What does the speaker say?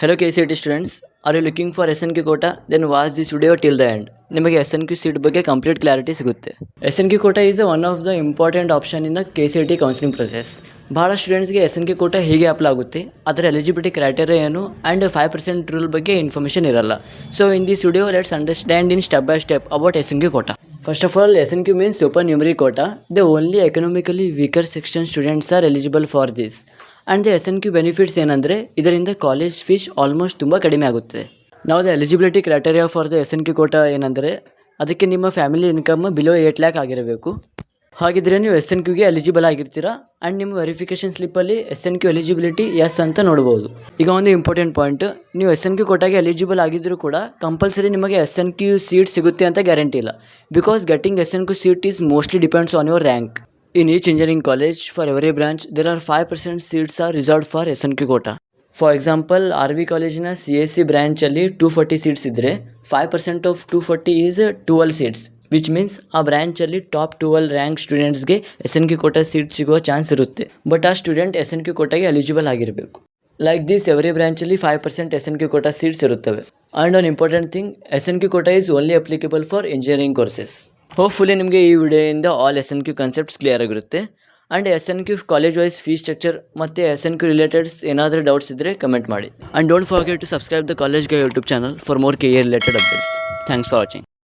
Hello KCET students, are you looking for SNQ quota? Then watch this video till the end. ನಿಮಗೆ S N Q seat ಬಗ್ಗೆ complete clarity ಸಿಗುತ್ತೆ. S N Q quota is one of the important option in the KCET counselling process. ಭಾಳ ಸ್ಟೂಡೆಂಟ್ಸ್ಗೆ S N Q Kota ಹೇಗೆ apply ಆಗುತ್ತೆ, ಅದರ eligibility criteria ಏನು and 5% rule ಬಗ್ಗೆ ಇನ್ಫಾರ್ಮೇಷನ್ ಇರಲ್ಲ. So in this video let's understand in step by step about S N Q quota. First of all, SNQ means super numeric quota. The only economically weaker section students are eligible for this. And the SNQ benefits ಏನಂದರೆ ಇದರಿಂದ college fees almost ತುಂಬ ಕಡಿಮೆ ಆಗುತ್ತೆ. ನಾವು the eligibility criteria for the SNQ quota ಏನಂದರೆ ಅದಕ್ಕೆ ನಿಮ್ಮ family income below 8 lakh ಆಗಿರಬೇಕು. ಹಾಗಿದ್ರೆ ನೀವು ಎಸ್ ಎನ್ ಕ್ಯೂಗೆ ಎಲಿಜಿಬಲ್ ಆಗಿರ್ತೀರಾ ಆ್ಯಂಡ್ ನಿಮ್ಮ ವೆರಿಫಿಕೇಷನ್ ಸ್ಲಿಪ್ಪಲ್ಲಿ S N Q eligibility yes ಅಂತ ನೋಡ್ಬೋದು. ಈಗ ಒಂದು ಇಂಪಾರ್ಟೆಂಟ್ ಪಾಯಿಂಟ್, ನೀವು ಎಸ್ ಎನ್ ಕ್ಯೂ ಕೋಟಾಗೆ ಎಲಿಜಿಬಲ್ ಆಗಿದ್ದರೂ ಕೂಡ ಕಂಪಲ್ಸರಿ ನಿಮಗೆ ಎಸ್ ಎನ್ ಕ್ಯೂ ಸೀಟ್ ಸಿಗುತ್ತೆ ಅಂತ ಗ್ಯಾರಂಟಿ ಇಲ್ಲ. Because getting S N Q seat is mostly depends on your rank. In each engineering college, for every branch, there are 5% seats are reserved for SNQ quota. For example, RV ಕಾಲೇಜಿನ CSC ಬ್ರ್ಯಾಂಚಲ್ಲಿ 240 seats ಇದ್ದರೆ 5% of 240 is 12 seats, which means ಆ ಬ್ರ್ಯಾಂಚಲ್ಲಿ top 12 rank ಸ್ಟೂಡೆಂಟ್ಸ್ಗೆ SNQ quota seat ಸಿಗುವ chance ಇರುತ್ತೆ. But ಆ student SNQ ಕೋಟಾಗೆ ಎಲಿಜಿಬಲ್ ಆಗಿರಬೇಕು. ಲೈಕ್ ದಿಸ್ ಎವ್ರಿ ಬ್ರ್ಯಾಂಚಲ್ಲಿ 5% SNQ ಕೋಟಾ ಸೀಟ್ಸ್ ಇರುತ್ತವೆ. And one important thing, SNQ quota is only applicable for engineering courses. Hopefully ನಿಮಗೆ ಈ ವಿಡಿಯೋಯಿಂದ all S N Q concepts clear ಆಗಿರುತ್ತೆ. And S N Q college wise fees structure ಮತ್ತು S N Q relateds ಏನಾದರೂ doubts ಇದ್ದರೆ comment ಮಾಡಿ. And don't forget to subscribe the college guy YouTube channel for more KA related updates. Thanks for watching.